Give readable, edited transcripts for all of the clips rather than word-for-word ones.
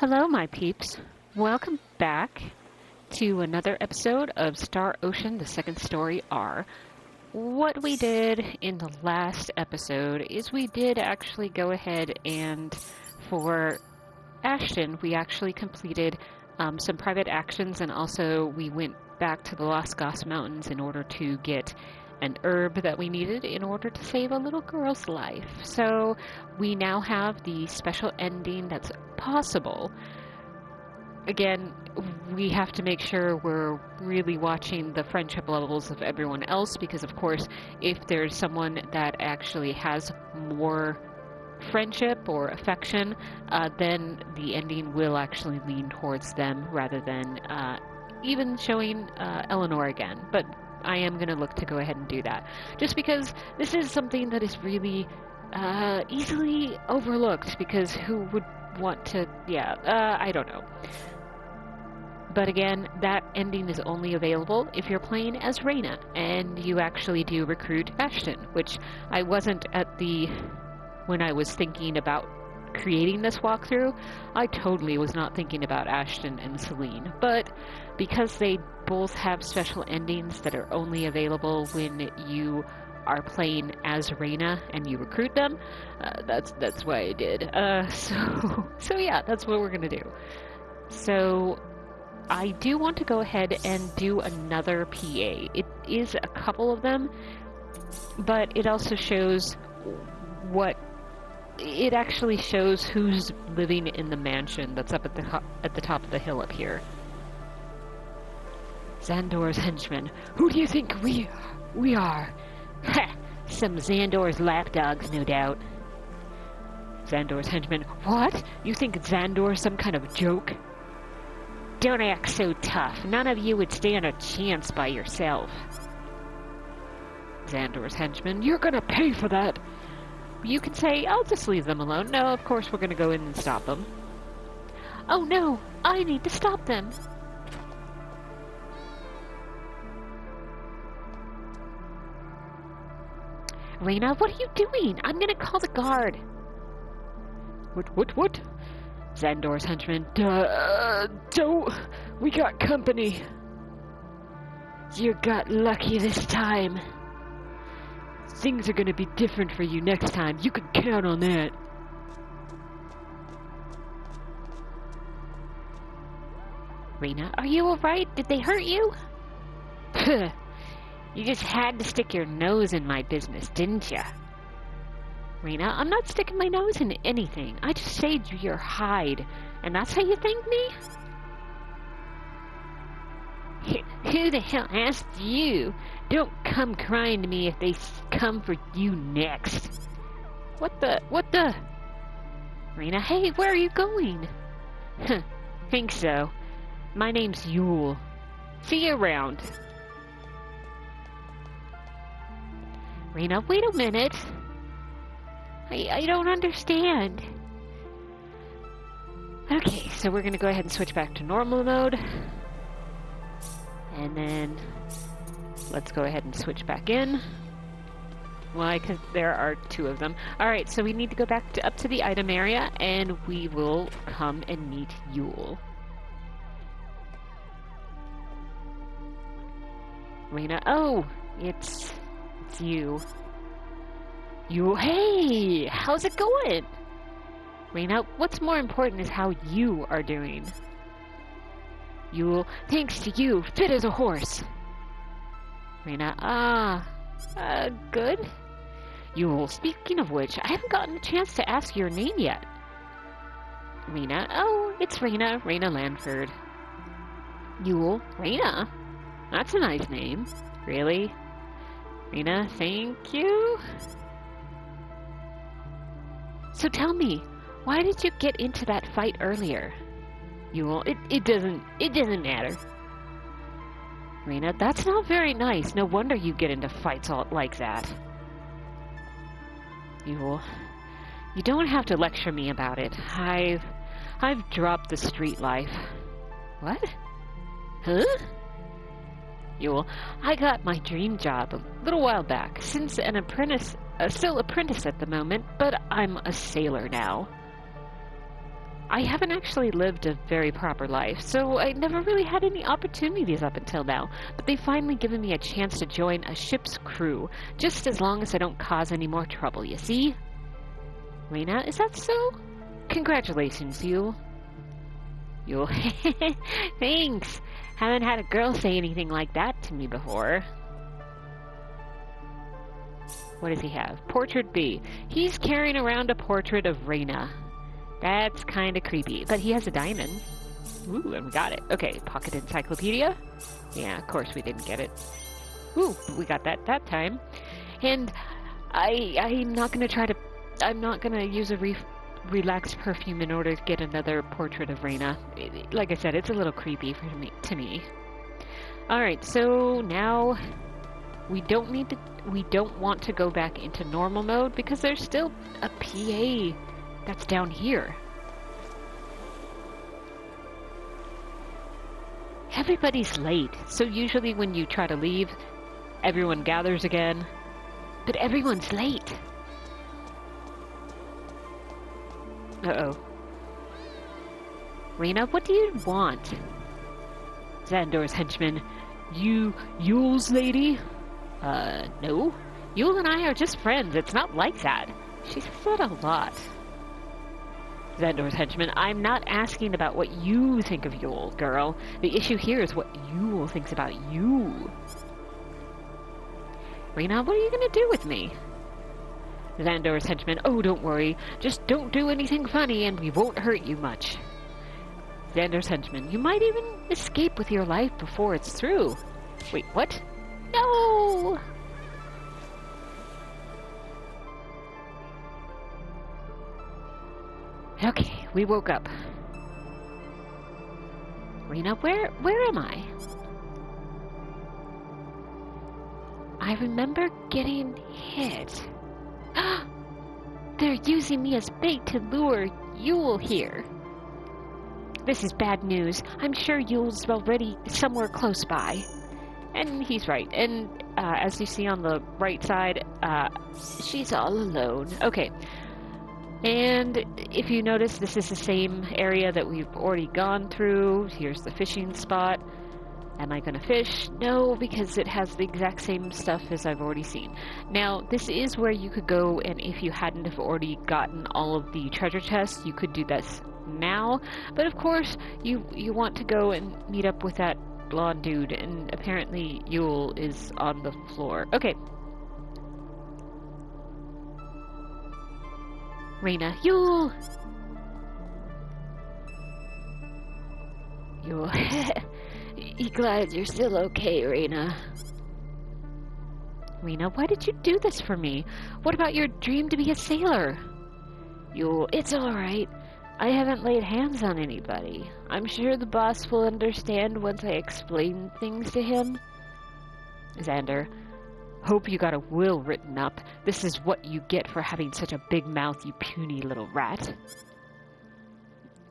Hello, my peeps. Welcome back to another episode of Star Ocean, the Second Story R. What we did in the last episode is we did actually go ahead and, for Ashton, we actually completed some private actions, and also we went back to the Las Gas Mountains in order to get an herb that we needed in order to save a little girl's life. So we now have the special ending that's possible. Again, we have to make sure we're really watching the friendship levels of everyone else, because of course if there's someone that actually has more friendship or affection, then the ending will actually lean towards them rather than even showing Eleanor again. But I am going to look to go ahead and do that, just because this is something that is really easily overlooked, because who would want to, I don't know. But again, that ending is only available if you're playing as Rena, and you actually do recruit Ashton, which I wasn't when I was thinking about creating this walkthrough, I totally was not thinking about Ashton and Celine, but because they both have special endings that are only available when you are playing as Rena and you recruit them, that's why I did. So yeah, that's what we're gonna do. So I do want to go ahead and do another PA. It is a couple of them, but it also shows it actually shows who's living in the mansion that's up at the top of the hill up here. Xandor's henchmen. Who do you think we are? Ha! Some Xandor's lapdogs, no doubt. Xandor's henchmen. What? You think Xandor's some kind of joke? Don't act so tough. None of you would stand a chance by yourself. Xandor's henchmen. You're gonna pay for that. You can say, I'll just leave them alone. No, of course we're going to go in and stop them. Oh no, I need to stop them. Rena, what are you doing? I'm going to call the guard. What? Xandor's henchman. Don't. We got company. You got lucky this time. Things are gonna be different for you next time. You can count on that. Rena, are you alright? Did they hurt you? You just had to stick your nose in my business, didn't ya? Rena, I'm not sticking my nose in anything. I just saved your hide. And that's how you thank me? Who the hell asked you? Don't come crying to me if they come for you next. What the? Rena, hey, where are you going? Think so. My name's Yule. See you around. Rena, wait a minute. I don't understand. Okay, so we're gonna go ahead and switch back to normal mode. And then let's go ahead and switch back in. Why? Because there are two of them. Alright, so we need to go back up to the item area, and we will come and meet Yule. Rena, oh, it's you. Yule, hey, how's it going? Rena, what's more important is how you are doing. Yule, thanks to you, fit as a horse. Rena, good. Yule, speaking of which, I haven't gotten a chance to ask your name yet. Rena, oh, it's Rena Lanford. Yule, Rena? That's a nice name. Really? Rena, thank you? So tell me, why did you get into that fight earlier? Yule, it doesn't matter. Rena, that's not very nice. No wonder you get into fights all like that. Yule, you don't have to lecture me about it. I've dropped the street life. What? Huh? Yule, I got my dream job a little while back. Since an apprentice, still apprentice at the moment, but I'm a sailor now. I haven't actually lived a very proper life, so I never really had any opportunities up until now, but they've finally given me a chance to join a ship's crew, just as long as I don't cause any more trouble, you see? Rena, is that so? Congratulations, Yule. Yule, thanks. Haven't had a girl say anything like that to me before. What does he have? Portrait B. He's carrying around a portrait of Rena. That's kind of creepy, but he has a diamond. Ooh, and we got it. Okay, pocket encyclopedia. Yeah, of course we didn't get it. Ooh, we got that time. And I'm not gonna use a relaxed perfume in order to get another portrait of Rena. Like I said, it's a little creepy to me. All right, so now we don't want to go back into normal mode because there's still a PA that's down here. Everybody's late, so usually when you try to leave, everyone gathers again. But everyone's late. Uh-oh. Rena, what do you want? Xandor's henchman. Yule's lady? No. Yule and I are just friends. It's not like that. She says that a lot. Xandor's henchman, I'm not asking about what you think of Yule, girl. The issue here is what Yule thinks about you. Rena, what are you gonna do with me? Xandor's henchman, oh, don't worry. Just don't do anything funny and we won't hurt you much. Xandor's henchman, you might even escape with your life before it's through. Wait, what? No! Okay, we woke up. Rena, where am I? I remember getting hit. They're using me as bait to lure Yule here. This is bad news. I'm sure Yule's already somewhere close by. And he's right. And as you see on the right side, she's all alone. Okay. And if you notice, this is the same area that we've already gone through. Here's the fishing spot. Am I going to fish? No, because it has the exact same stuff as I've already seen. Now, this is where you could go, and if you hadn't have already gotten all of the treasure chests, you could do this now. But of course, you want to go and meet up with that blonde dude, and apparently Yule is on the floor. Okay. Rena, Yule! Yule. Glad you're still okay, Rena. Rena, why did you do this for me? What about your dream to be a sailor? Yule, it's alright. I haven't laid hands on anybody. I'm sure the boss will understand once I explain things to him. Xander, hope you got a will written up. This is what you get for having such a big mouth, you puny little rat.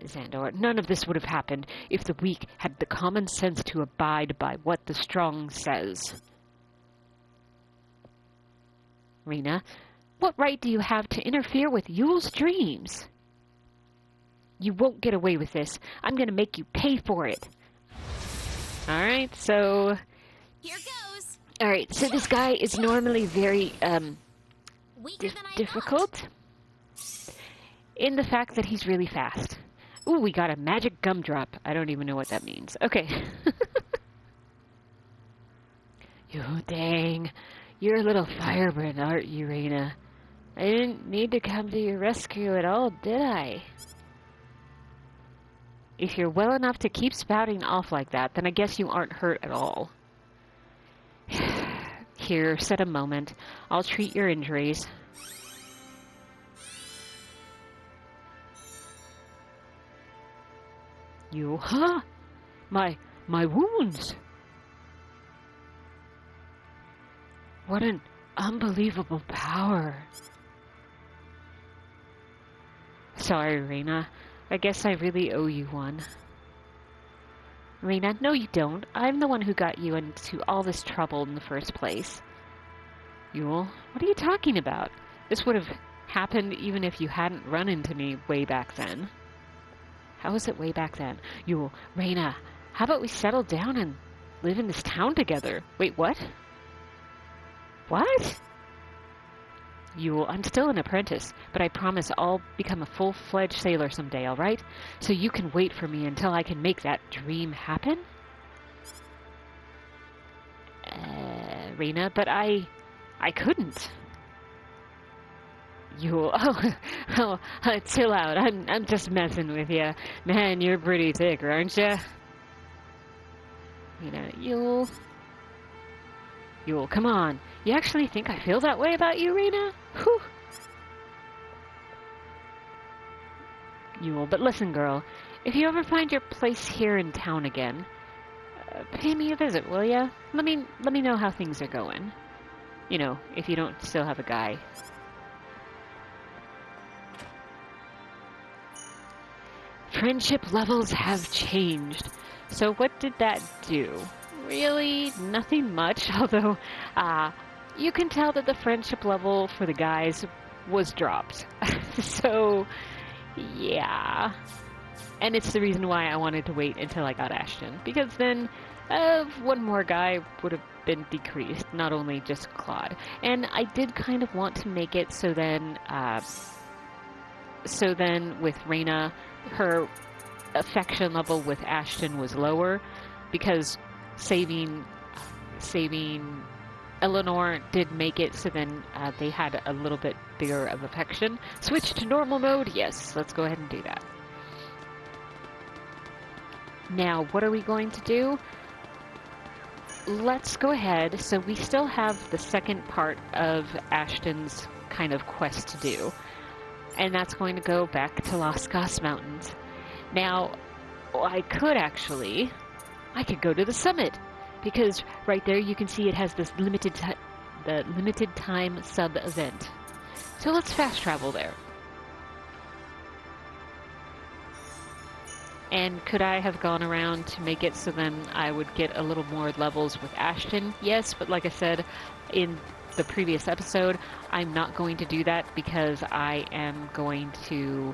Xandor, none of this would have happened if the weak had the common sense to abide by what the strong says. Rena, what right do you have to interfere with Yule's dreams? You won't get away with this. I'm going to make you pay for it. Alright, so... Here goes. Alright, so this guy is normally very, difficult in the fact that he's really fast. Ooh, we got a magic gumdrop. I don't even know what that means. Okay. You dang. You're a little firebrand, aren't you, Rena? I didn't need to come to your rescue at all, did I? If you're well enough to keep spouting off like that, then I guess you aren't hurt at all. Here, set a moment. I'll treat your injuries. You, huh? My wounds. What an unbelievable power. Sorry, Rena. I guess I really owe you one. Rena, no you don't. I'm the one who got you into all this trouble in the first place. Yule, what are you talking about? This would have happened even if you hadn't run into me way back then. How was it way back then? Yule, Rena, how about we settle down and live in this town together? Wait, what? What? Yule, I'm still an apprentice, but I promise I'll become a full-fledged sailor someday, all right? So you can wait for me until I can make that dream happen? Rena, but I couldn't. Yule, chill out. I'm just messing with you. Man, you're pretty thick, aren't you? Yule, come on. You actually think I feel that way about you, Rena? Whew. Yule, but listen, girl. If you ever find your place here in town again, pay me a visit, will ya? Let me know how things are going. If you don't still have a guy. Friendship levels have changed. So what did that do? Really, nothing much, although you can tell that the friendship level for the guys was dropped. So, yeah. And it's the reason why I wanted to wait until I got Ashton, because then one more guy would have been decreased, not only just Claude. And I did kind of want to make it so then with Rena, her affection level with Ashton was lower, because saving Eleanor did make it so then they had a little bit bigger of affection. Switch to normal mode? Yes, let's go ahead and do that. Now, what are we going to do? Let's go ahead. So we still have the second part of Ashton's kind of quest to do. And that's going to go back to Las Gas Mountains. Now, I could go to the summit, because right there you can see it has this limited time sub-event. So let's fast travel there. And could I have gone around to make it so then I would get a little more levels with Ashton? Yes, but like I said in the previous episode, I'm not going to do that, because I am going to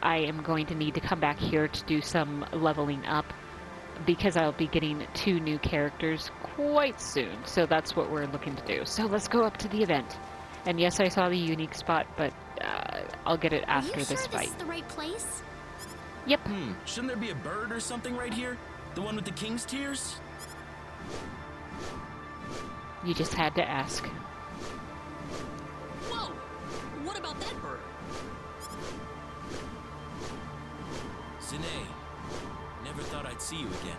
need to come back here to do some leveling up, because I'll be getting 2 new characters quite soon. So that's what we're looking to do. So let's go up to the event. And yes, I saw the unique spot, but I'll get it after this fight. This is the right place? Yep. Shouldn't there be a bird or something right here? The one with the king's tears? You just had to ask. Whoa! What about that bird? Zine, never thought I'd see you again.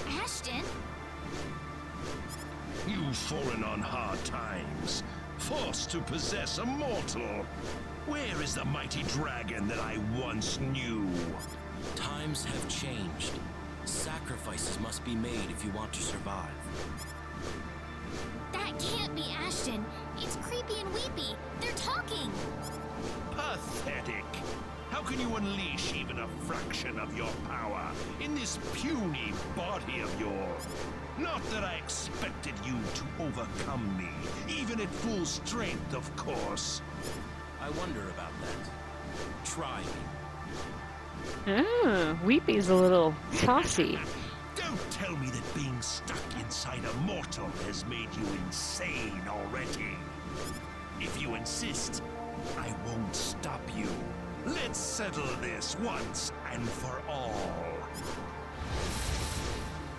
Ashton? You've fallen on hard times, forced to possess a mortal. Where is the mighty dragon that I once knew? Times have changed. Sacrifices must be made if you want to survive. That can't be Ashton. It's creepy and weepy. They're talking. Pathetic. How can you unleash even a fraction of your power in this puny body of yours? Not that I expected you to overcome me, even at full strength, of course. I wonder about that. Try me. Weepy's a little saucy. Don't tell me that being stuck inside a mortal has made you insane already. If you insist, I won't stop you. Let's settle this once and for all.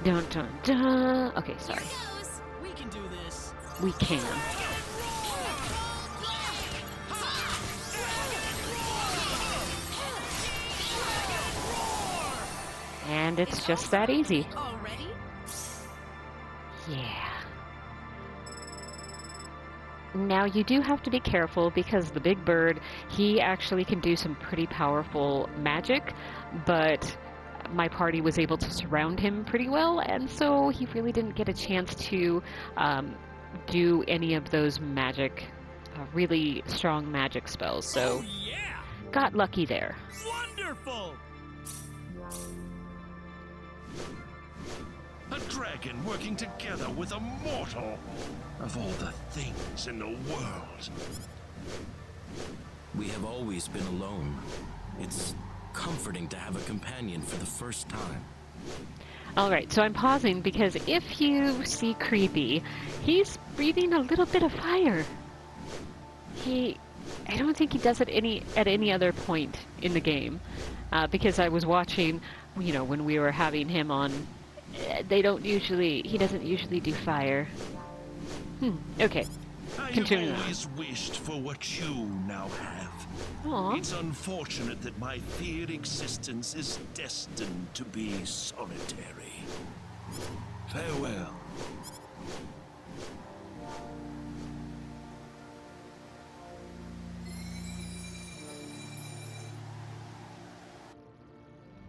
Dun dun dun. Okay, sorry. We can do this. We can. And it's just that easy. Already? Yeah. Now you do have to be careful, because the big bird, he actually can do some pretty powerful magic, but my party was able to surround him pretty well, and so he really didn't get a chance to do any of those magic, really strong magic spells, so got lucky there. Wonderful! A dragon working together with a mortal. Of all the things in the world. We have always been alone. It's comforting to have a companion for the first time. Alright, so I'm pausing because if you see Creepy, he's breathing a little bit of fire. I don't think he does it at any other point in the game. Because I was watching, when we were having him on, he doesn't usually do fire. Okay. Continue I on. have always wished for what you now have. Aw. It's unfortunate that my feared existence is destined to be solitary. Farewell.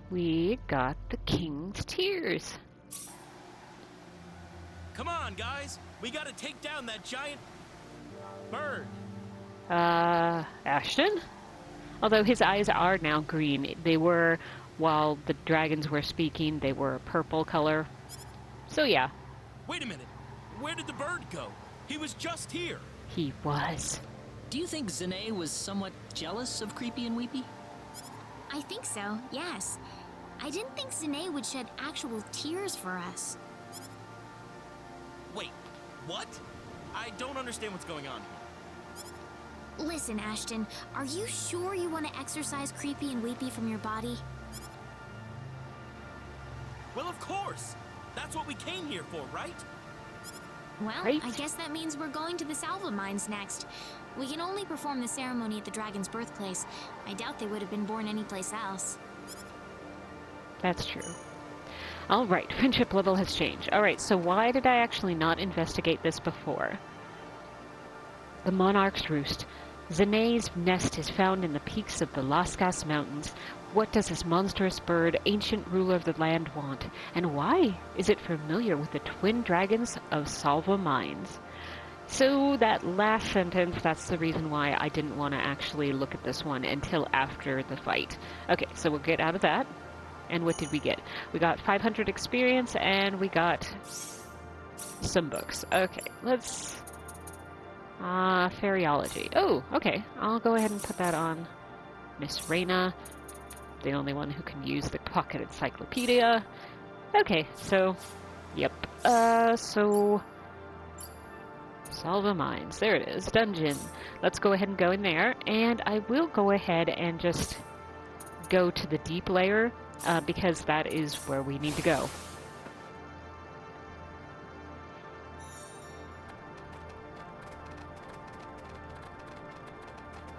We got the King's Tears. Come on, guys! We gotta take down that giant bird! Ashton? Although his eyes are now green. They were, while the dragons were speaking, they were a purple color. So yeah, Wait a minute! Where did the bird go? He was just here! he was. Do you think Zane was somewhat jealous of Creepy and Weepy? I think so, yes. I didn't think Zane would shed actual tears for us. Wait, what? I don't understand what's going on here. Listen, Ashton, are you sure you want to exorcise Creepy and Weepy from your body? Well, of course! That's what we came here for, right? Well, Right. I guess that means we're going to the Salva mines next. We can only perform the ceremony at the dragon's birthplace. I doubt they would have been born anyplace else. That's true. Alright, friendship level has changed. Alright, so why did I actually not investigate this before? The Monarch's Roost. Zane's nest is found in the peaks of the Lascas Mountains. What does this monstrous bird, ancient ruler of the land, want? And why is it familiar with the twin dragons of Salva Mines? So that last sentence, that's the reason why I didn't want to actually look at this one until after the fight. Okay, so we'll get out of that. And what did we get? We got 500 experience and we got some books. Okay, let's... Fairyology. Oh, okay. I'll go ahead and put that on Miss Rena, the only one who can use the pocket encyclopedia. Okay, so, yep. So, Salva Mines. There it is. Dungeon. Let's go ahead and go in there. And I will go ahead and just go to the deep layer, because that is where we need to go.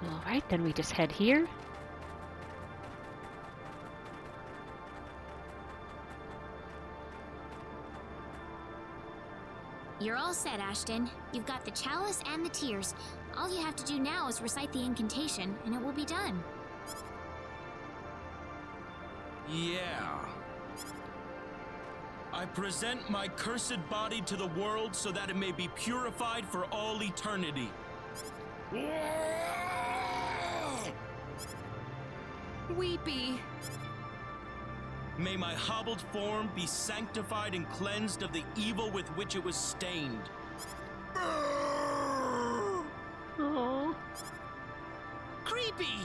Alright, then we just head here. You're all set, Ashton. You've got the chalice and the tears. All you have to do now is recite the incantation, and it will be done. Yeah. I present my cursed body to the world so that it may be purified for all eternity. Weepy. May my hobbled form be sanctified and cleansed of the evil with which it was stained. Aww. Creepy!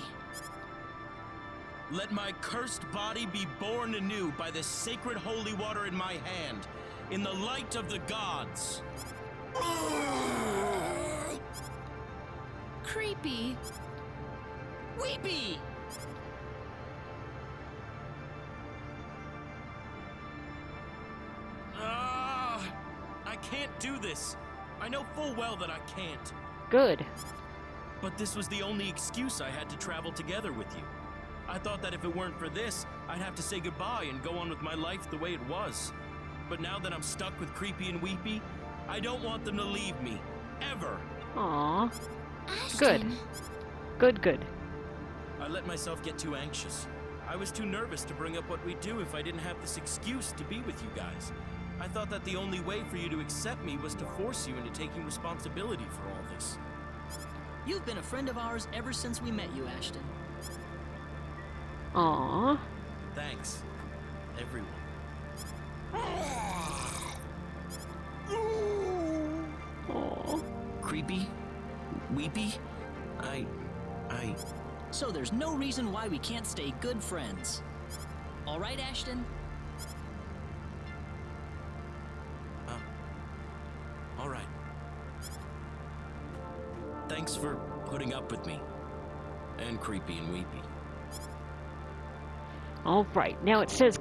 Let my cursed body be born anew by the sacred holy water in my hand, in the light of the gods. Creepy. Weepy! I can't do this. I know full well that I can't. Good. But this was the only excuse I had to travel together with you. I thought that if it weren't for this, I'd have to say goodbye and go on with my life the way it was. But now that I'm stuck with Creepy and Weepy, I don't want them to leave me. Ever. Aww. Ashton. Good. I let myself get too anxious. I was too nervous to bring up what we'd do if I didn't have this excuse to be with you guys. I thought that the only way for you to accept me was to force you into taking responsibility for all this. You've been a friend of ours ever since we met you, Ashton. Aww. Thanks, everyone. Aww. Creepy? Weepy? So there's no reason why we can't stay good friends. All right, Ashton? All right. Thanks for putting up with me. And Creepy and Weepy. All right, now it says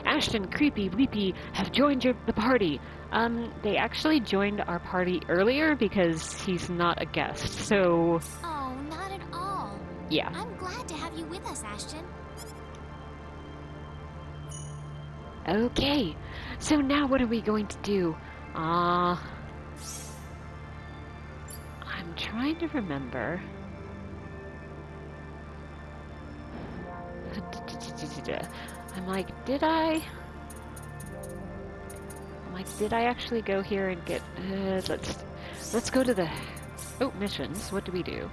Ashton, Creepy, Weepy have joined the party. They actually joined our party earlier because he's not a guest, so... Oh, not at all. Yeah. I'm glad to have you with us, Ashton. Okay, so now what are we going to do? I'm trying to remember. I'm like, did I actually go here and get, let's go to the, missions. What do we do?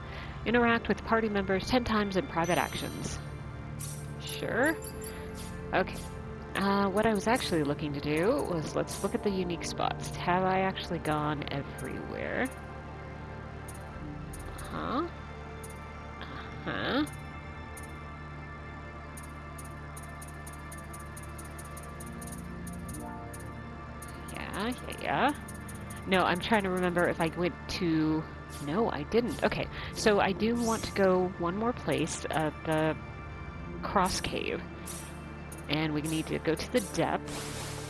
Interact with party members 10 times in private actions. Sure. Okay. What I was actually looking to do was, let's look at the unique spots. Have I actually gone everywhere? Uh-huh. Uh-huh. Yeah. No, I'm trying to remember if I went to... No, I didn't. Okay, so I do want to go one more place, the Cross Cave. And we need to go to the depth.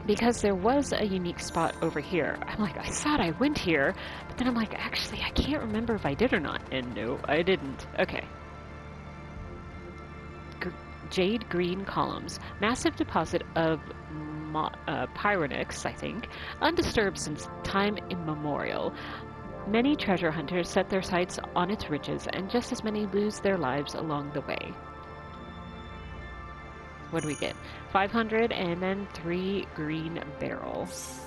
Because there was a unique spot over here. I'm like, I thought I went here, but then I'm like, actually, I can't remember if I did or not. And no, I didn't. Okay. Jade green columns. Massive deposit of pyronix, I think, undisturbed since time immemorial. Many treasure hunters set their sights on its riches, and just as many lose their lives along the way. What do we get? 500 and then 3 green barrels.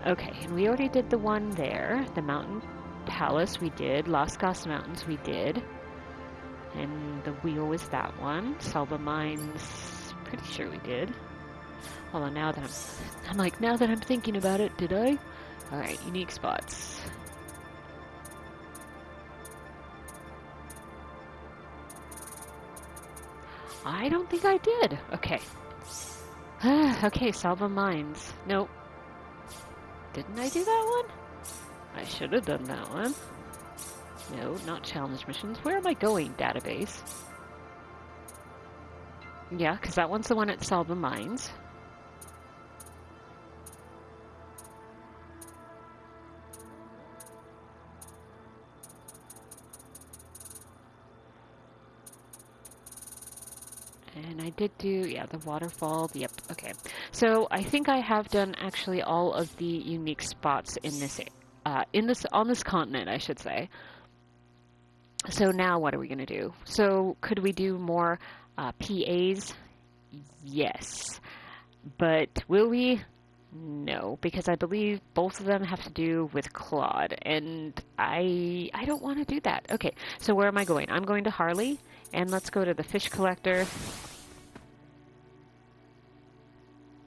Okay, and we already did the one there. The Mountain Palace we did. Las Gas Mountains we did. And the wheel was that one. Salva Mines, pretty sure we did. Hold on, now that now that I'm thinking about it, did I? Alright, unique spots. I don't think I did. Okay. Okay, Salva Mines. Nope. Didn't I do that one? I should have done that one. No, not challenge missions. Where am I going, database? Yeah, because that one's the one at Salva Mines. And I did do, yeah, the waterfall. Yep, okay. So I think I have done actually all of the unique spots in this, on this continent, I should say. So now what are we going to do? So could we do more PAs? Yes. But will we? No, because I believe both of them have to do with Claude, and I don't want to do that. Okay, so where am I going? I'm going to Harley, and let's go to the fish collector.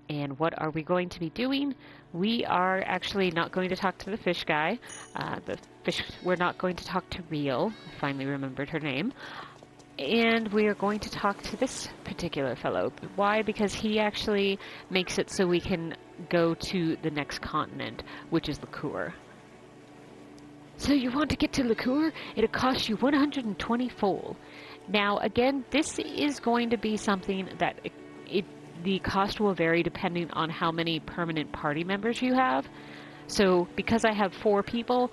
And what are we going to be doing? We are actually not going to talk to the fish guy. We're not going to talk to Real. I finally remembered her name. And we are going to talk to this particular fellow. Why? Because he actually makes it so we can go to the next continent, which is Lacuer. So you want to get to Lacuer? It'll cost you 120 full. Now, again, this is going to be something that the cost will vary depending on how many permanent party members you have. So because I have 4 people,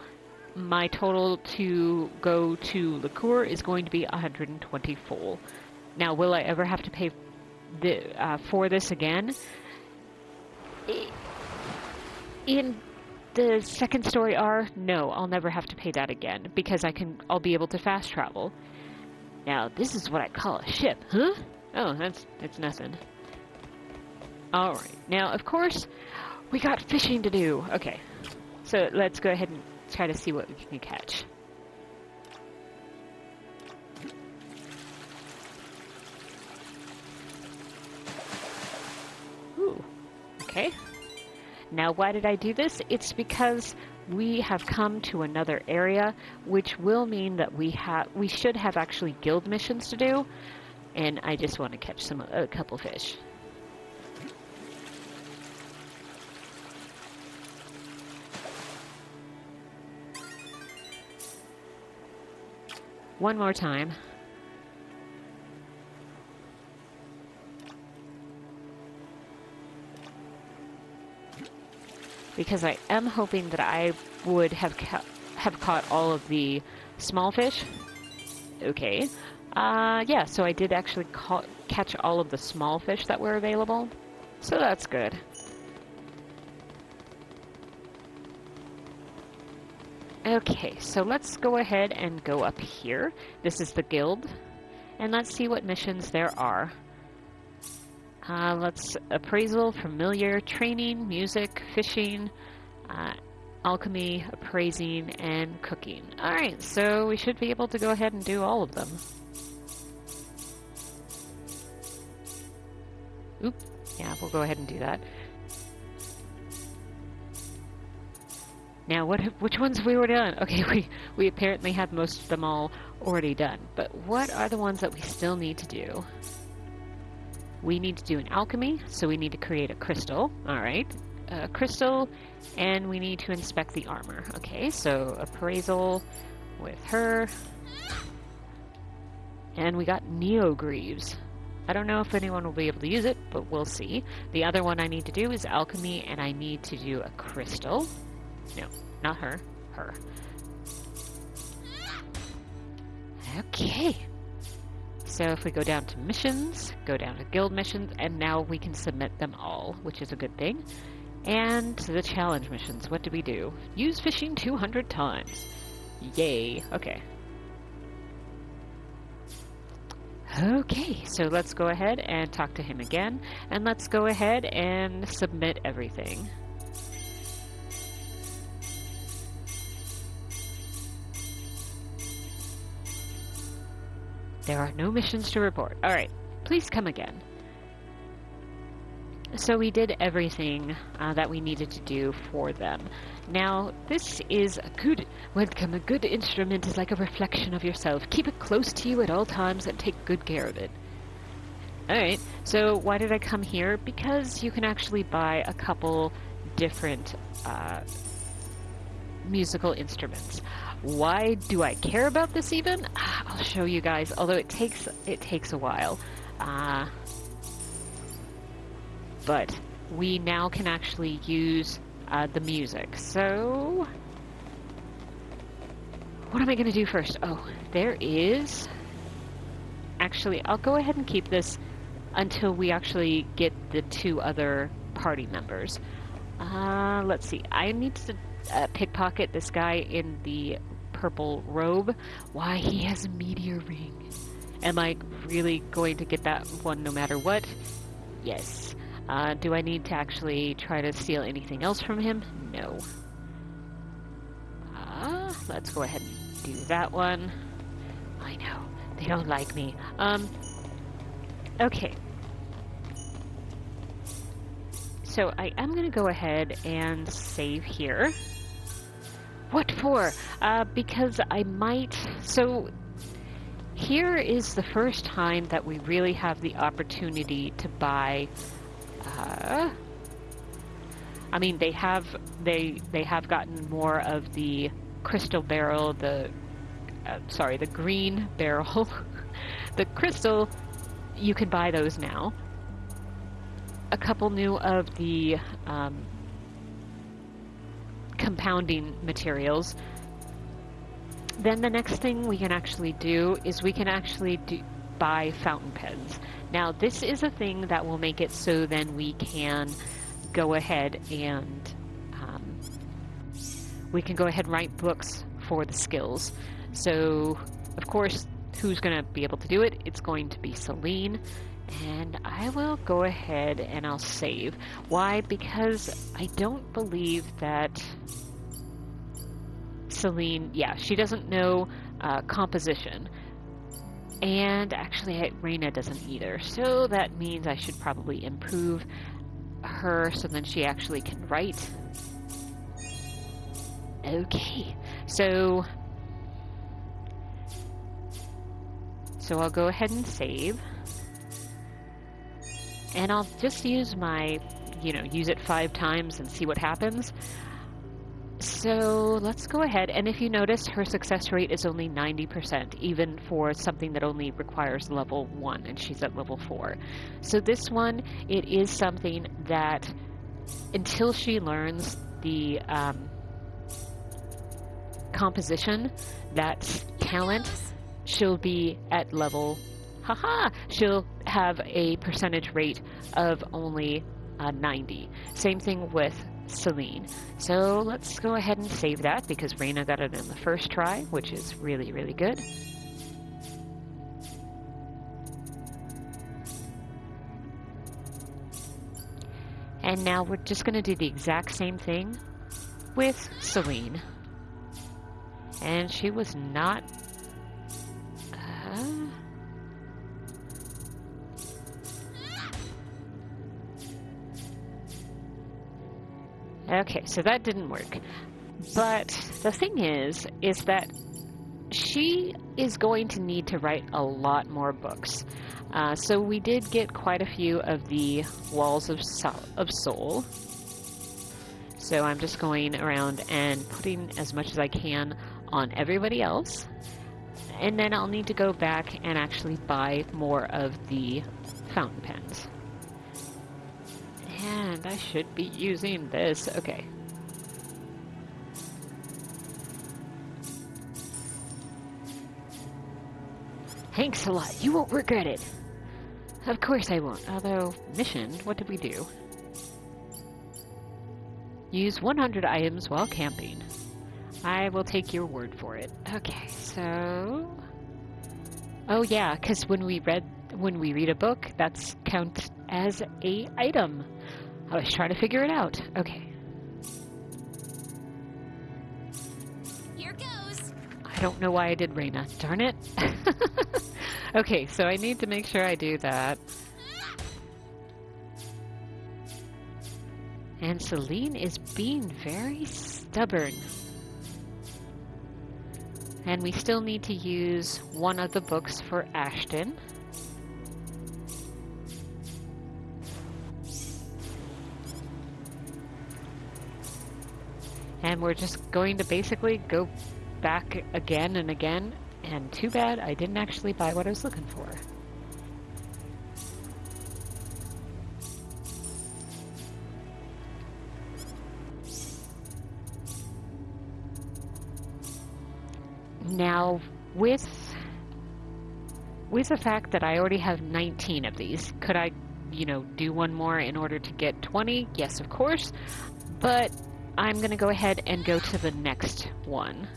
my total to go to Lacuer is going to be 120 full. Now, will I ever have to pay for this again? In the second story R, no, I'll never have to pay that again because I'll be able to fast travel. Now, this is what I call a ship, huh? Oh, that's nothing. Alright, now, of course, we got fishing to do. Okay, so let's go ahead and try to see what we can catch. Ooh, okay. Now, why did I do this? It's because we have come to another area, which will mean that we should have actually guild missions to do, and I just want to catch a couple fish. One more time. Because I am hoping that I would have caught all of the small fish. Okay. Yeah, so I did actually catch all of the small fish that were available. So that's good. Okay, so let's go ahead and go up here. This is the guild. And let's see what missions there are. Let's appraisal, familiar, training, music, fishing, alchemy, appraising, and cooking. Alright, so we should be able to go ahead and do all of them. Oop, yeah, we'll go ahead and do that. Now, which ones have we already done? Okay, we apparently have most of them all already done. But what are the ones that we still need to do? We need to do an alchemy, so we need to create a crystal. Alright, a crystal, and we need to inspect the armor. Okay, so appraisal with her. And we got Neogreaves. I don't know if anyone will be able to use it, but we'll see. The other one I need to do is alchemy, and I need to do a crystal. No, not her. Her. Okay. So if we go down to missions, go down to guild missions, and now we can submit them all, which is a good thing. And the challenge missions, what do we do? Use fishing 200 times. Yay. Okay. Okay, so let's go ahead and talk to him again, and let's go ahead and submit everything. There are no missions to report. Alright, please come again. So we did everything that we needed to do for them. Now, this is a good welcome. A good instrument is like a reflection of yourself. Keep it close to you at all times and take good care of it. Alright, so why did I come here? Because you can actually buy a couple different musical instruments. Why do I care about this even? I'll show you guys, although it takes a while. But we now can actually use the music. So what am I going to do first? Oh, there is... Actually, I'll go ahead and keep this until we actually get the two other party members. Let's see. I need to pickpocket this guy in the purple robe. Why, he has a meteor ring. Am I really going to get that one no matter what? Yes. Do I need to actually try to steal anything else from him? No. Let's go ahead and do that one. I know, they don't like me. Okay. So I am going to go ahead and save here. What for? Because I might... So here is the first time that we really have the opportunity to buy... I mean, they have gotten more of the crystal barrel, the green barrel. The crystal, you can buy those now. A couple new of the compounding materials. Then the next thing we can actually do is we can actually buy fountain pens. Now this is a thing that will make it so then we can go ahead and write books for the skills. So of course, who's going to be able to do it? It's going to be Celine. And I will go ahead and I'll save. Why? Because I don't believe that Celine, yeah, she doesn't know composition. And actually, Rena doesn't either. So that means I should probably improve her so then she actually can write. Okay, so I'll go ahead and save. And I'll just use my, use it 5 times and see what happens. So let's go ahead, and if you notice, her success rate is only 90%, even for something that only requires level 1, and she's at level 4. So this one, it is something that, until she learns the composition, that's talent, she'll be at level, she'll have a percentage rate of only 90. Same thing with Celine. So let's go ahead and save that because Rena got it in the first try, which is really, really good. And now we're just going to do the exact same thing with Celine. And she was not... Okay, so that didn't work. But the thing is that she is going to need to write a lot more books. So we did get quite a few of the Walls of Soul. So I'm just going around and putting as much as I can on everybody else. And then I'll need to go back and actually buy more of the fountain pens. And I should be using this. Okay. Thanks a lot. You won't regret it. Of course I won't. Although, mission, what did we do? Use 100 items while camping. I will take your word for it. Okay, so... Oh yeah, because when we read a book, that's count as a item. I was trying to figure it out. Okay. Here goes. I don't know why I did Rena. Darn it. Okay, so I need to make sure I do that. And Celine is being very stubborn. And we still need to use one of the books for Ashton. And we're just going to basically go back again and again. And too bad I didn't actually buy what I was looking for. Now, with the fact that I already have 19 of these, could I, do one more in order to get 20? Yes, of course. But I'm going to go ahead and go to the next one.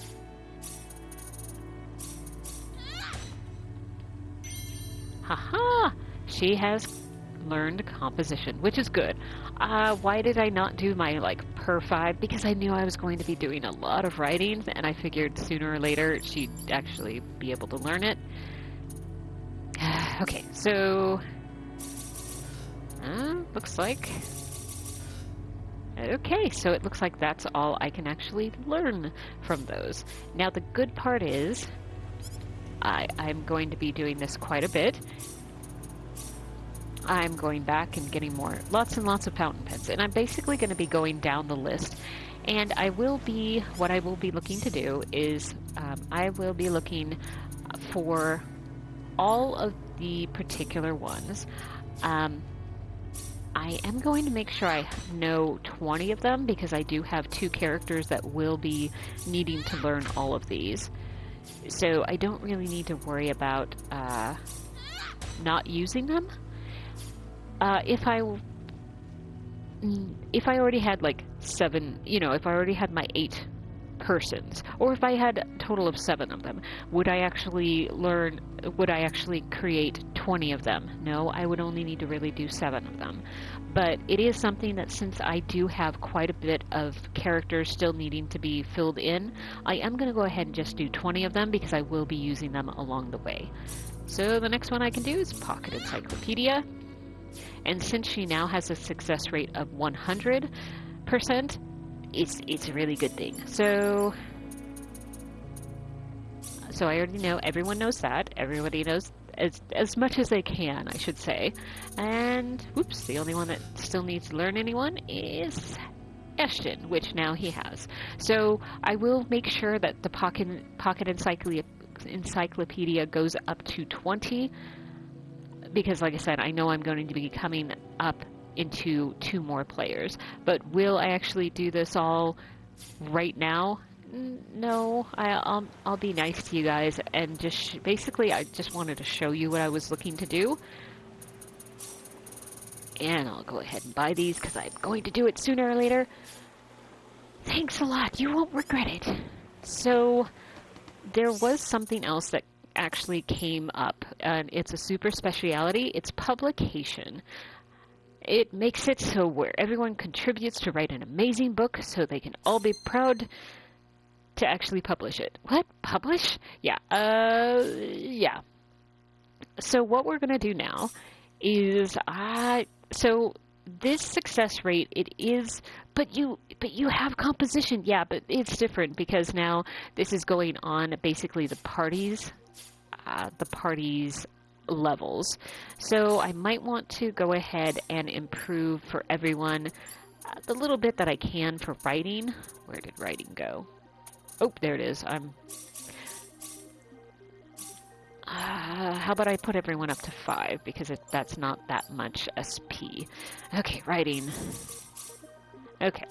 Haha! She has learned composition, which is good. Why did I not do my, per 5? Because I knew I was going to be doing a lot of writing, and I figured sooner or later she'd actually be able to learn it. Okay, so... looks like... Okay, so it looks like that's all I can actually learn from those. Now, the good part is... I'm going to be doing this quite a bit. I'm going back and getting lots and lots of fountain pens, and I'm basically going to be going down the list. And what I will be looking to do is, I will be looking for all of the particular ones. I am going to make sure I know 20 of them, because I do have 2 characters that will be needing to learn all of these. So I don't really need to worry about not using them. If I already had 7, if I already had my 8 persons, or if I had a total of 7 of them, would I actually create 20 of them? No, I would only need to really do 7 of them. But it is something that, since I do have quite a bit of characters still needing to be filled in, I am going to go ahead and just do 20 of them, because I will be using them along the way. So the next one I can do is Pocket Encyclopedia. And since she now has a success rate of 100%, it's a really good thing. So I already know, everyone knows that. Everybody knows as much as they can, I should say. And, whoops, the only one that still needs to learn anyone is Ashton, which now he has. So I will make sure that the pocket encyclopedia goes up to 20, because like I said, I know I'm going to be coming up into 2 more players. But will I actually do this all right now? No, I'll be nice to you guys, and just basically I just wanted to show you what I was looking to do. And I'll go ahead and buy these because I'm going to do it sooner or later. Thanks a lot, you won't regret it. So there was something else that actually came up, and it's a super speciality. It's publication. It makes it so where everyone contributes to write an amazing book so they can all be proud to actually publish it. What? Publish? Yeah. Yeah. So what we're going to do now is, so this success rate, it is, but you have composition. Yeah, but it's different because now this is going on basically the parties levels. So I might want to go ahead and improve for everyone the little bit that I can for writing. Where did writing go? Oh, there it is. How about I put everyone up to 5, because that's not that much SP. Okay, writing. Okay.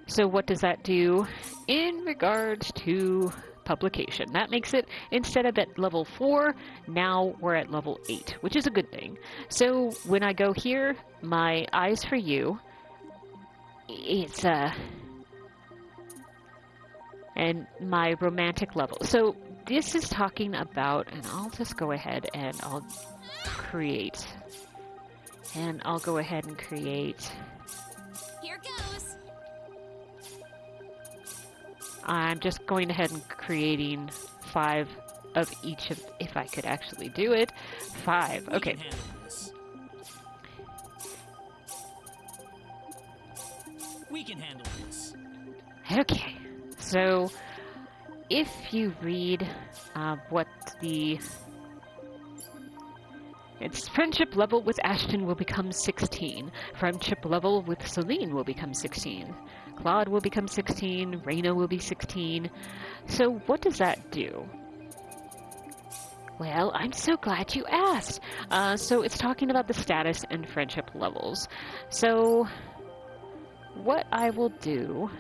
So what does that do in regards to publication? That makes it, instead of at level 4, now we're at level 8, which is a good thing. So when I go here, my Eyes for You, it's and my romantic level. So this is talking about, and I'll just go ahead and I'll create. And I'll go ahead and create. Here goes. I'm just going ahead and creating 5 of each of, if I could actually do it. 5, okay. We can handle this. Okay, so if you read what it's friendship level with Ashton will become 16. Friendship level with Celine will become 16. Claude will become 16. Rena will be 16. So what does that do? Well, I'm so glad you asked. So it's talking about the status and friendship levels. So what I will do,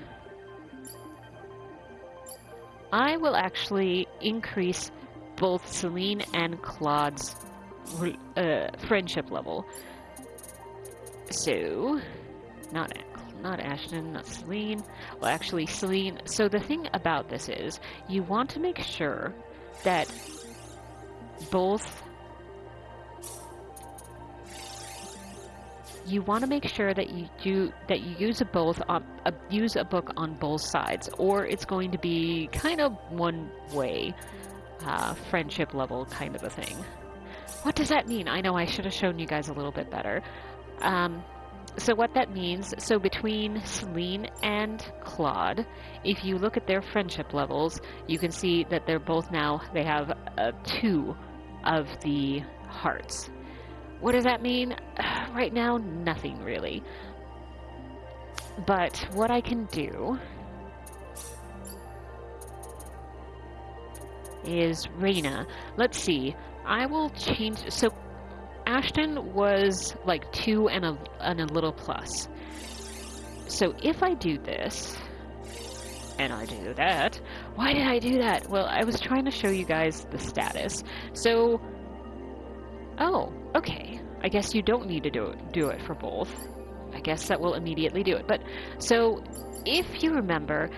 I will actually increase both Celine and Claude's friendship level. So, not Ashton, not Celine. Well, actually, Celine. So the thing about this is, you want to make sure that both. You want to make sure that you use use a book on both sides, or it's going to be kind of one way, friendship level kind of a thing. What does that mean? I know I should have shown you guys a little bit better. So what that means, so between Celine and Claude, if you look at their friendship levels, you can see that they're both now, they have 2 of the hearts. What does that mean? Right now, nothing really. But what I can do is Rena. Let's see. I will change. So Ashton was like 2 and a little plus. So if I do this, and I do that, why did I do that? Well, I was trying to show you guys the status. So, oh, okay. I guess you don't need to do it for both. I guess that will immediately do it. But, so, if you remember,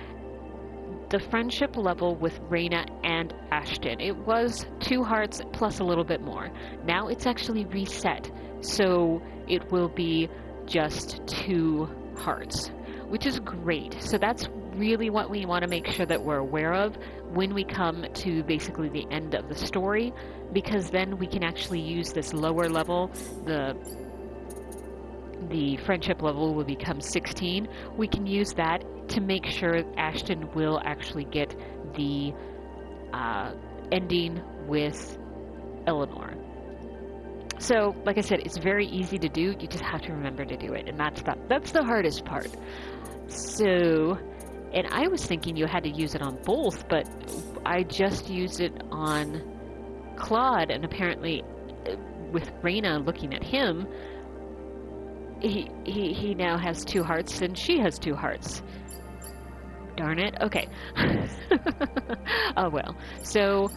the friendship level with Rena and Ashton, it was 2 hearts plus a little bit more. Now it's actually reset, so it will be just 2 hearts, which is great. So that's really what we want to make sure that we're aware of when we come to basically the end of the story, because then we can actually use this lower level, the friendship level will become 16, we can use that to make sure Ashton will actually get the ending with Eleanor. So, like I said, it's very easy to do. You just have to remember to do it, and that's the hardest part. So, and I was thinking you had to use it on both, but I just used it on Claude, and apparently, with Rena looking at him, he now has 2 hearts, and she has 2 hearts. Darn it. Okay. Oh well. So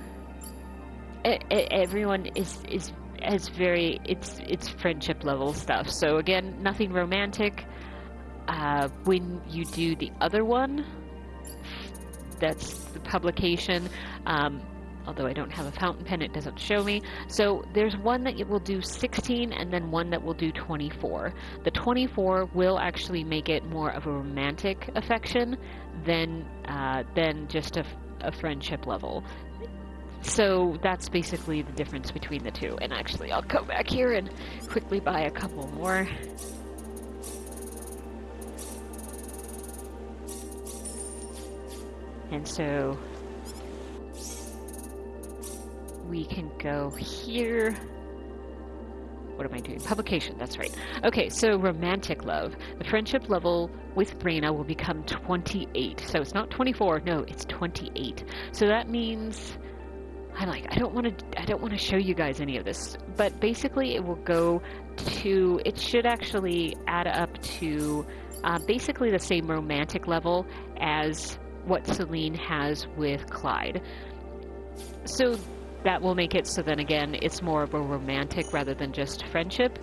everyone is very it's friendship level stuff. So again, nothing romantic. When you do the other one, that's the publication. Although I don't have a fountain pen, it doesn't show me. So there's one that will do 16 and then one that will do 24. The 24 will actually make it more of a romantic affection than just a friendship level. So that's basically the difference between the two. And actually, I'll go back here and quickly buy a couple more. And so we can go here. What am I doing? Publication, that's right. Okay, so romantic love. The friendship level with Rena will become 28. So it's not 24, no, it's 28. So that means I don't want to show you guys any of this, but basically it will go to, it should actually add up to basically the same romantic level as what Celine has with Clyde. So that will make it so then again it's more of a romantic rather than just friendship.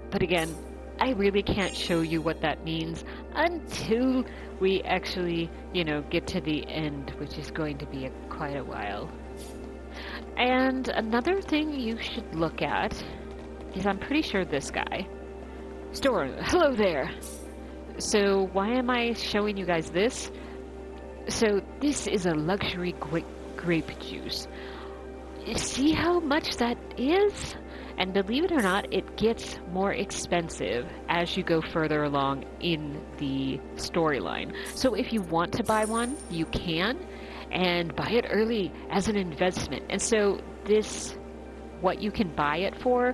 But again, I really can't show you what that means until we actually, get to the end, which is going to be quite a while. And another thing you should look at is, I'm pretty sure this guy. Store, hello there. So why am I showing you guys this? So this is a luxury grape juice. See how much that is? And believe it or not, it gets more expensive as you go further along in the storyline. So if you want to buy one, you can, and buy it early as an investment. And so this, what you can buy it for,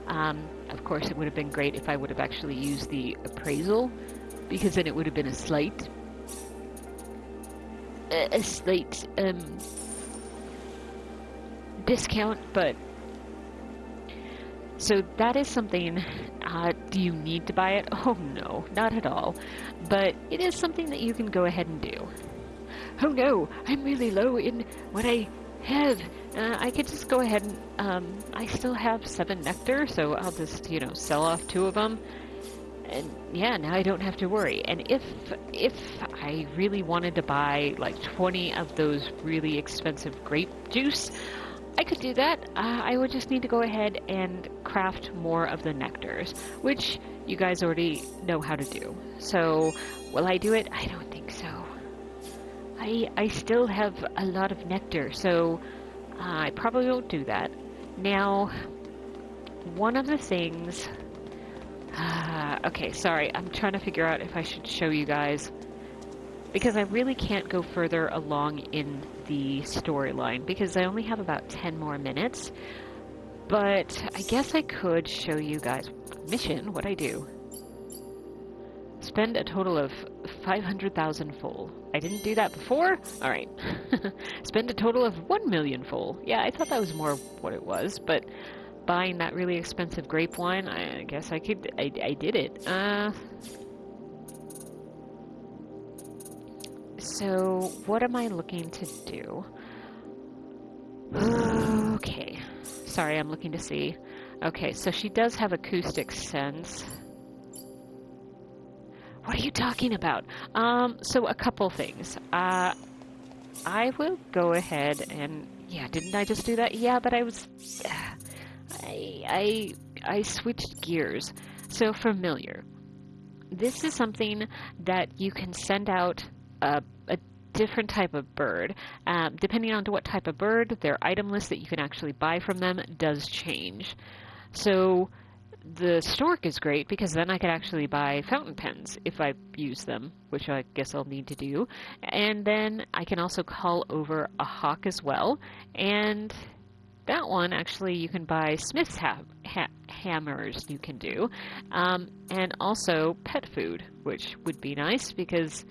of course it would have been great if I would have actually used the appraisal, because then it would have been a slight discount, but so that is something. Do you need to buy it? Oh no, not at all. But it is something that you can go ahead and do. Oh no, I'm really low in what I have. I could just go ahead and I still have 7 nectar, so I'll just sell off 2 of them. And yeah, now I don't have to worry. And if I really wanted to buy like 20 of those really expensive grape juice, I could do that. I would just need to go ahead and craft more of the nectars, which you guys already know how to do. So, will I do it? I don't think so. I still have a lot of nectar, so I probably won't do that. Now, one of the things... okay, sorry, I'm trying to figure out if I should show you guys, because I really can't go further along in the storyline, because I only have about 10 more minutes, but I guess I could show you guys. Mission, what I do. Spend a total of 500,000 full. I didn't do that before? Alright. Spend a total of 1 million full. Yeah, I thought that was more what it was, but buying that really expensive grape wine, I guess I did it. So, what am I looking to do? Okay. Sorry, I'm looking to see. Okay, so she does have acoustic sense. What are you talking about? So a couple things. I will go ahead and... Yeah, didn't I just do that? Yeah, but I was... I switched gears. So familiar. This is something that you can send out a different type of bird. Depending on what type of bird, their item list that you can actually buy from them does change. So the stork is great because then I could actually buy fountain pens if I use them, which I guess I'll need to do. And then I can also call over a hawk as well. And that one, actually, you can buy smith's hammers you can do. And also pet food, which would be nice because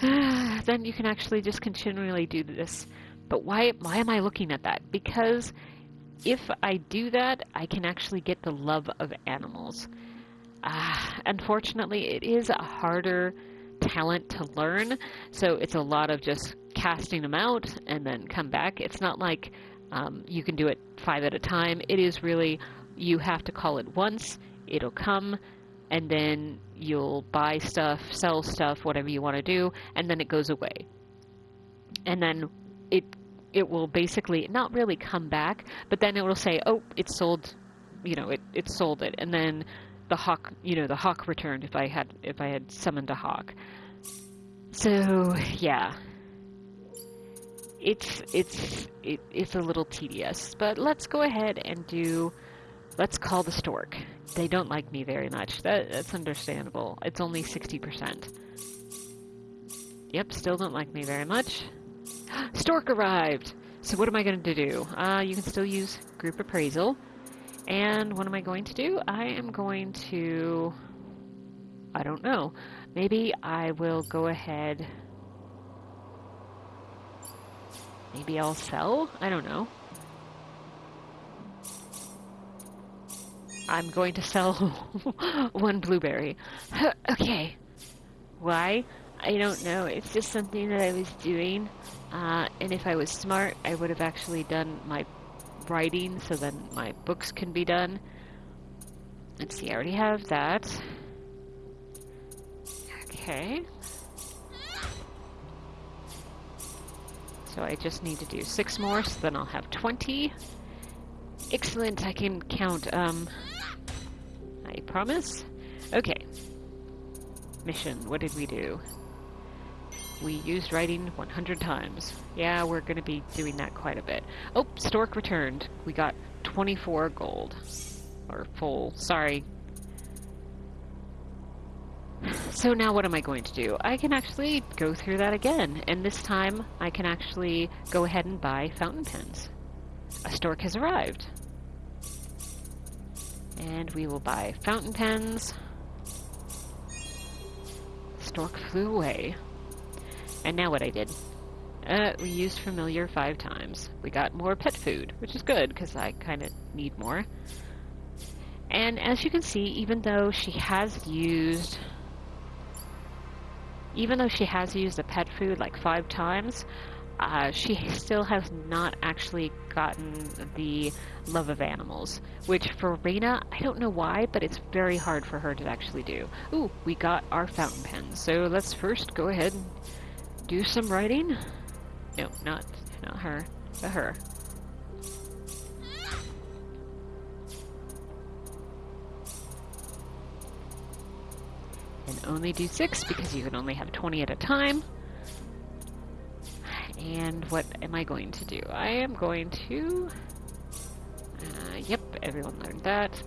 then you can actually just continually do this. But why am I looking at that? Because if I do that, I can actually get the love of animals. Unfortunately, it is a harder talent to learn, so it's a lot of just casting them out and then come back. It's not like you can do it 5 at a time. It is really, you have to call it once, it'll come, and then you'll buy stuff, sell stuff, whatever you want to do, and then it goes away. And then it will basically not really come back, but then it will say, oh, it sold, it sold it, and then the hawk, the hawk returned if I had summoned a hawk. So yeah, it's a little tedious, but let's go ahead and let's call the stork. They don't like me very much. That's understandable. It's only 60%. Yep, still don't like me very much. Stork arrived! So what am I going to do? You can still use group appraisal. And what am I going to do? I am going to... I don't know. Maybe I will go ahead... Maybe I'll sell? I don't know. I'm going to sell 1 blueberry. Okay. Why? I don't know. It's just something that I was doing. And if I was smart, I would have actually done my writing so then my books can be done. Let's see, I already have that. Okay. So I just need to do 6 more, so then I'll have 20. Excellent, I can count. I promise. Okay. Mission, what did we do? We used writing 100 times. Yeah, we're going to be doing that quite a bit. Oh, stork returned. We got 24 gold. Or full. Sorry. So now what am I going to do? I can actually go through that again. And this time, I can actually go ahead and buy fountain pens. A stork has arrived. And we will buy fountain pens. Stork flew away. And now what I did. We used familiar 5 times. We got more pet food, which is good, because I kind of need more. And as you can see, even though she has used the pet food like 5 times, she still has not actually gotten the love of animals, which for Rena, I don't know why, but it's very hard for her to actually do. Ooh, we got our fountain pen, so let's first go ahead and do some writing. No, not her, but her. And only do 6 because you can only have 20 at a time. And what am I going to do? I am going to... yep, everyone learned that.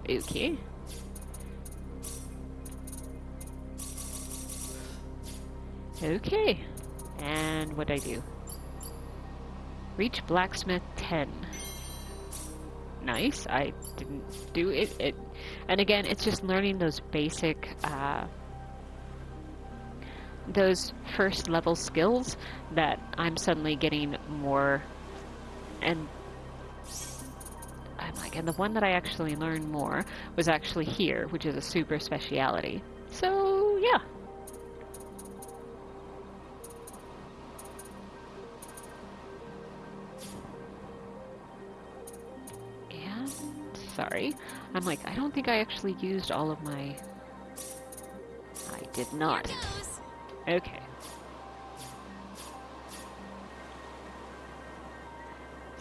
Okay. Okay. And what'd I do? Reach blacksmith 10. Nice. I didn't do it. And again, it's just learning those basic, those first level skills that I'm suddenly getting more. And I'm like, and the one that I actually learned more was actually here, which is a super speciality. So yeah. Sorry. I'm like, I don't think I actually used all of my... I did not. Okay.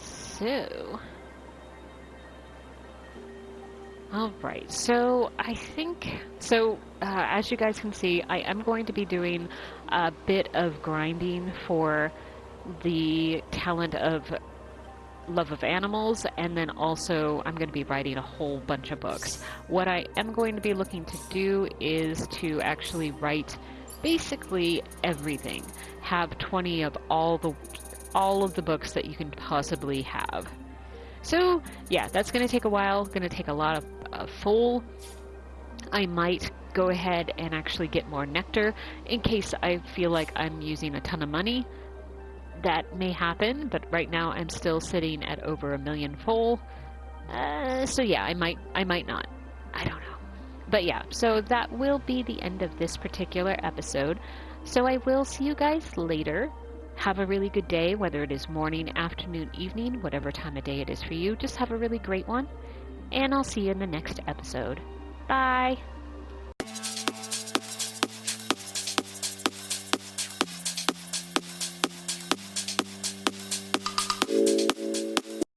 So... Alright, so I think... So, as you guys can see, I am going to be doing a bit of grinding for the talent of love of animals, and then also I'm going to be writing a whole bunch of books. What I am going to be looking to do is to actually write basically everything. Have 20 of all of the books that you can possibly have. So yeah, that's going to take a while. Going to take a lot of full. I might go ahead and actually get more nectar in case I feel like I'm using a ton of money. That may happen, but right now I'm still sitting at over 1 million full. So yeah, I might not. I don't know. But yeah, so that will be the end of this particular episode. So I will see you guys later. Have a really good day, whether it is morning, afternoon, evening, whatever time of day it is for you. Just have a really great one. And I'll see you in the next episode. Bye!